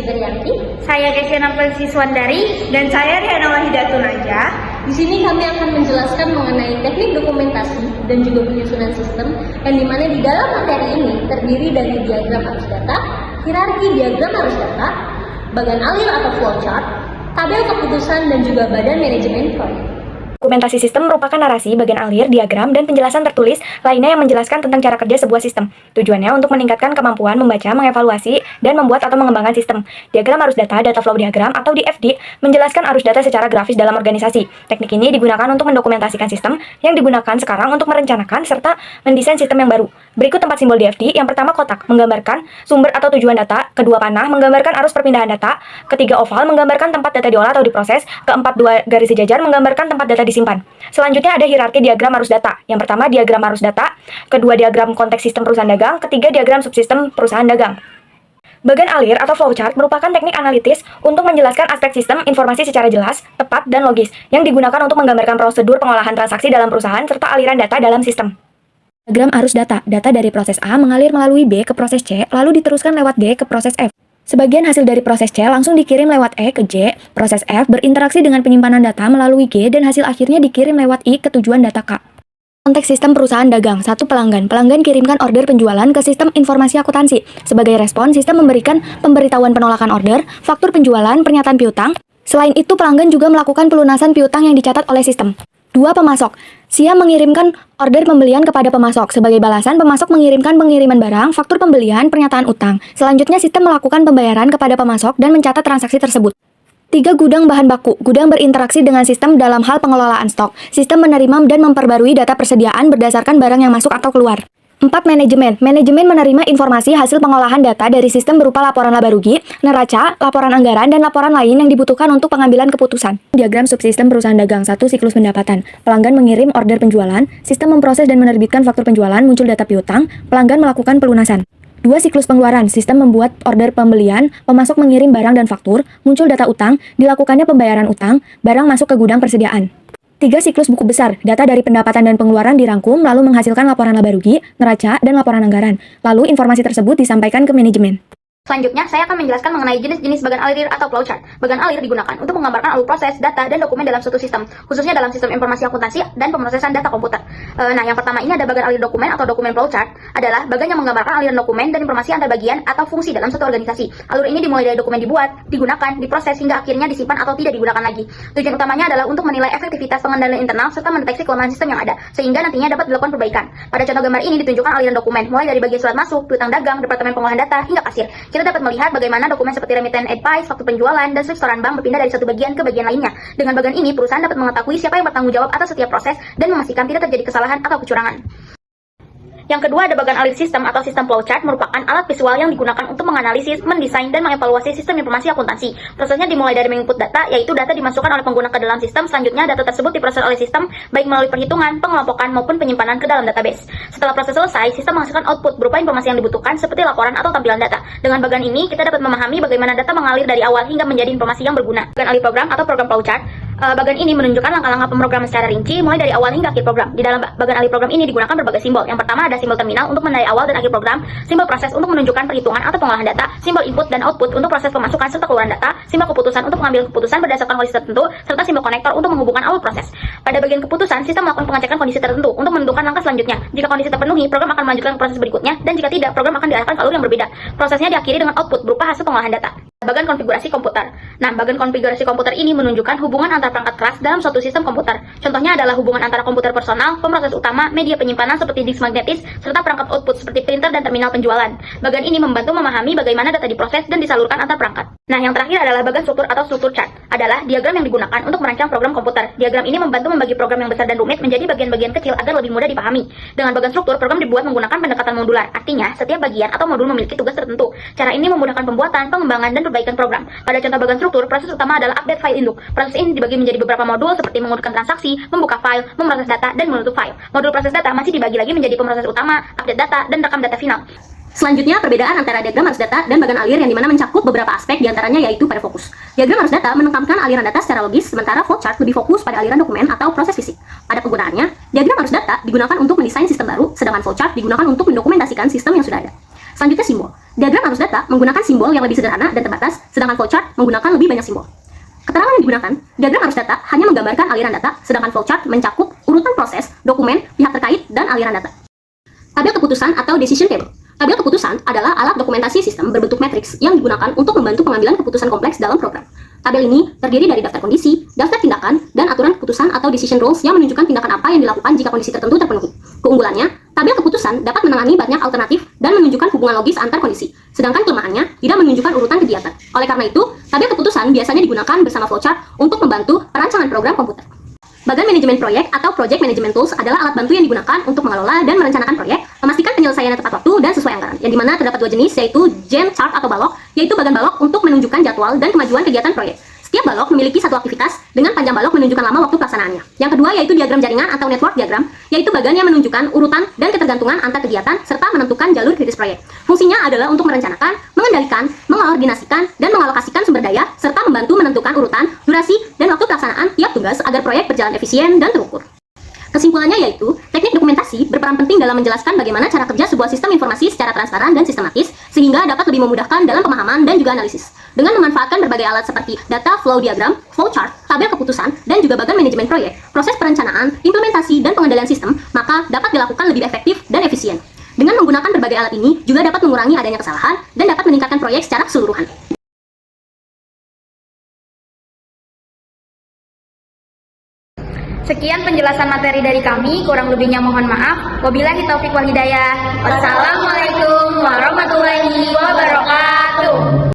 Beryanti. Saya Kesia Nampel Siswandari. Dan saya Riana Wahidatun Najah. Di sini kami akan menjelaskan mengenai teknik dokumentasi dan juga penyusunan sistem, yang dimana di dalam materi ini terdiri dari diagram arus data, hierarki diagram arus data, bagan alir atau flowchart, tabel keputusan, dan juga badan manajemen proyek. Dokumentasi sistem merupakan narasi, bagian alir, diagram, dan penjelasan tertulis lainnya yang menjelaskan tentang cara kerja sebuah sistem. Tujuannya untuk meningkatkan kemampuan membaca, mengevaluasi, dan membuat atau mengembangkan sistem. Diagram arus data, data flow diagram, atau DFD, menjelaskan arus data secara grafis dalam organisasi. Teknik ini digunakan untuk mendokumentasikan sistem yang digunakan sekarang untuk merencanakan serta mendesain sistem yang baru. Berikut tempat simbol DFD. Yang pertama kotak, menggambarkan sumber atau tujuan data. Kedua panah, menggambarkan arus perpindahan data. Ketiga oval, menggambarkan tempat data diolah atau diproses. Keempat dua garis sejajar, menggambarkan tempat data disimpan. Selanjutnya ada hierarki diagram arus data. Yang pertama diagram arus data, kedua diagram konteks sistem perusahaan dagang, ketiga diagram subsistem perusahaan dagang. Bagan alir atau flowchart merupakan teknik analitis untuk menjelaskan aspek sistem informasi secara jelas, tepat, dan logis yang digunakan untuk menggambarkan prosedur pengolahan transaksi dalam perusahaan serta aliran data dalam sistem. Diagram arus data, data dari proses A mengalir melalui B ke proses C, lalu diteruskan lewat D ke proses F. Sebagian hasil dari proses C langsung dikirim lewat E ke J, proses F berinteraksi dengan penyimpanan data melalui G, dan hasil akhirnya dikirim lewat I ke tujuan data K. Konteks sistem perusahaan dagang, satu pelanggan. Pelanggan kirimkan order penjualan ke sistem informasi akuntansi. Sebagai respon, sistem memberikan pemberitahuan penolakan order, faktur penjualan, pernyataan piutang. Selain itu, pelanggan juga melakukan pelunasan piutang yang dicatat oleh sistem. 2. Pemasok. SIA mengirimkan order pembelian kepada pemasok. Sebagai balasan, pemasok mengirimkan pengiriman barang, faktur pembelian, pernyataan utang. Selanjutnya, sistem melakukan pembayaran kepada pemasok dan mencatat transaksi tersebut. 3. Gudang bahan baku. Gudang berinteraksi dengan sistem dalam hal pengelolaan stok. Sistem menerima dan memperbarui data persediaan berdasarkan barang yang masuk atau keluar. 4. Manajemen. Manajemen menerima informasi hasil pengolahan data dari sistem berupa laporan laba rugi, neraca, laporan anggaran, dan laporan lain yang dibutuhkan untuk pengambilan keputusan. Diagram subsistem perusahaan dagang, 1. Siklus pendapatan. Pelanggan mengirim order penjualan, sistem memproses dan menerbitkan faktur penjualan, muncul data piutang, pelanggan melakukan pelunasan. 2. Siklus pengeluaran. Sistem membuat order pembelian, pemasok mengirim barang dan faktur, muncul data utang, dilakukannya pembayaran utang, barang masuk ke gudang persediaan. 3. Siklus buku besar. Data dari pendapatan dan pengeluaran dirangkum, lalu menghasilkan laporan laba rugi, neraca, dan laporan anggaran. Lalu informasi tersebut disampaikan ke manajemen. Selanjutnya, saya akan menjelaskan mengenai jenis-jenis bagan alir atau flowchart. Bagan alir digunakan untuk menggambarkan alur proses, data, dan dokumen dalam suatu sistem, khususnya dalam sistem informasi akuntansi dan pemrosesan data komputer. Nah, yang pertama ini ada bagan alir dokumen atau dokumen flowchart, adalah bagan yang menggambarkan aliran dokumen dan informasi antar bagian atau fungsi dalam suatu organisasi. Alur ini dimulai dari dokumen dibuat, digunakan, diproses, hingga akhirnya disimpan atau tidak digunakan lagi. Tujuan utamanya adalah untuk menilai efektivitas pengendalian internal serta mendeteksi kelemahan sistem yang ada, sehingga nantinya dapat dilakukan perbaikan. Pada contoh gambar ini ditunjukkan aliran dokumen, mulai dari bagian surat masuk, piutang dagang, departemen pengolahan data, hingga kasir. Kita dapat melihat bagaimana dokumen seperti remittance advice, faktur penjualan, dan slip setoran bank berpindah dari satu bagian ke bagian lainnya. Dengan bagian ini, perusahaan dapat mengetahui siapa yang bertanggung jawab atas setiap proses dan memastikan tidak terjadi kesalahan atau kecurangan. Yang kedua ada bagan alir sistem atau sistem flowchart, merupakan alat visual yang digunakan untuk menganalisis, mendesain, dan mengevaluasi sistem informasi akuntansi. Prosesnya dimulai dari menginput data, yaitu data dimasukkan oleh pengguna ke dalam sistem. Selanjutnya data tersebut diproses oleh sistem, baik melalui perhitungan, pengelompokan, maupun penyimpanan ke dalam database. Setelah proses selesai, sistem menghasilkan output berupa informasi yang dibutuhkan seperti laporan atau tampilan data. Dengan bagan ini, kita dapat memahami bagaimana data mengalir dari awal hingga menjadi informasi yang berguna. Bagan alir program atau program flowchart, bagan ini menunjukkan langkah-langkah pemrograman secara rinci mulai dari awal hingga akhir program. Di dalam bagan alir program ini digunakan berbagai simbol. Yang pertama ada simbol terminal untuk menandai awal dan akhir program, simbol proses untuk menunjukkan perhitungan atau pengolahan data, simbol input dan output untuk proses pemasukan serta keluaran data, simbol keputusan untuk mengambil keputusan berdasarkan kondisi tertentu, serta simbol konektor untuk menghubungkan alur proses. Pada bagian keputusan, sistem melakukan pengecekan kondisi tertentu untuk menentukan langkah selanjutnya. Jika kondisi terpenuhi, program akan melanjutkan ke proses berikutnya, dan jika tidak, program akan diarahkan ke alur yang berbeda. Prosesnya diakhiri dengan output berupa hasil pengolahan data. Bagan konfigurasi komputer. Nah, bagan konfigurasi komputer ini menunjukkan hubungan antar perangkat keras dalam suatu sistem komputer. Contohnya adalah hubungan antara komputer personal, pemroses utama, media penyimpanan seperti disk magnetis, serta perangkat output seperti printer dan terminal penjualan. Bagan ini membantu memahami bagaimana data diproses dan disalurkan antar perangkat. Nah, yang terakhir adalah bagan struktur atau struktur chart. Adalah diagram yang digunakan untuk merancang program komputer. Diagram ini membantu membagi program yang besar dan rumit menjadi bagian-bagian kecil agar lebih mudah dipahami. Dengan bagan struktur, program dibuat menggunakan pendekatan modular. Artinya, setiap bagian atau modul memiliki tugas tertentu. Cara ini memudahkan pembuatan, pengembangan, dan perbaikan program. Pada contoh bagan struktur, proses utama adalah update file induk. Proses ini dibagi menjadi beberapa modul seperti mengurutkan transaksi, membuka file, memproses data, dan menutup file. Modul proses data masih dibagi lagi menjadi pemroses utama, update data, dan rekam data final. Selanjutnya, perbedaan antara diagram arus data dan bagan alir yang dimana mencakup beberapa aspek diantaranya yaitu pada fokus. Diagram arus data menekankan aliran data secara logis, sementara flowchart lebih fokus pada aliran dokumen atau proses fisik. Pada penggunaannya, diagram arus data digunakan untuk mendesain sistem baru, sedangkan flowchart digunakan untuk mendokumentasikan sistem yang sudah ada. Selanjutnya simbol. Diagram arus data menggunakan simbol yang lebih sederhana dan terbatas, sedangkan flowchart menggunakan lebih banyak simbol. Keterangan yang digunakan, diagram arus data hanya menggambarkan aliran data, sedangkan flowchart mencakup urutan proses, dokumen, pihak terkait, dan aliran data. Tabel keputusan atau decision table. Tabel keputusan adalah alat dokumentasi sistem berbentuk matriks yang digunakan untuk membantu pengambilan keputusan kompleks dalam program. Tabel ini terdiri dari daftar kondisi, daftar tindakan, dan aturan keputusan atau decision rules yang menunjukkan tindakan apa yang dilakukan jika kondisi tertentu terpenuhi. Keunggulannya, tabel keputusan dapat menangani banyak alternatif dan menunjukkan hubungan logis antar kondisi, sedangkan kelemahannya tidak menunjukkan urutan kegiatan. Oleh karena itu, tabel keputusan biasanya digunakan bersama flowchart untuk membantu perancangan program komputer. Bagan manajemen proyek atau project management tools adalah alat bantu yang digunakan untuk mengelola dan merencanakan proyek, memastikan penyelesaiannya tepat waktu dan sesuai anggaran, yang dimana terdapat dua jenis, yaitu Gantt chart atau balok, yaitu bagan balok untuk menunjukkan jadwal dan kemajuan kegiatan proyek. Setiap balok memiliki satu aktivitas, dengan panjang balok menunjukkan lama waktu pelaksanaannya. Yang kedua yaitu diagram jaringan atau network diagram, yaitu bagan yang menunjukkan urutan dan ketergantungan antar kegiatan serta menentukan jalur kritis proyek. Fungsinya adalah untuk merencanakan, mengendalikan, mengordinasikan, dan mengalokasikan sumber daya, serta membantu menentukan urutan, durasi, dan waktu pelaksanaan tiap tugas agar proyek berjalan efisien dan terukur. Kesimpulannya yaitu, teknik dokumentasi berperan penting dalam menjelaskan bagaimana cara kerja sebuah sistem informasi secara transparan dan sistematis, sehingga dapat lebih memudahkan dalam pemahaman dan juga analisis. Dengan memanfaatkan berbagai alat seperti data flow diagram, flowchart, tabel keputusan, dan juga bagan manajemen proyek, proses perencanaan, implementasi, dan pengendalian sistem, maka dapat dilakukan lebih efektif dan efisien. Dengan menggunakan berbagai alat ini, juga dapat mengurangi adanya kesalahan dan dapat meningkatkan proyek secara keseluruhan. Sekian penjelasan materi dari kami, kurang lebihnya mohon maaf. Wabillahi taufiq wal hidayah. Wassalamualaikum warahmatullahi wabarakatuh.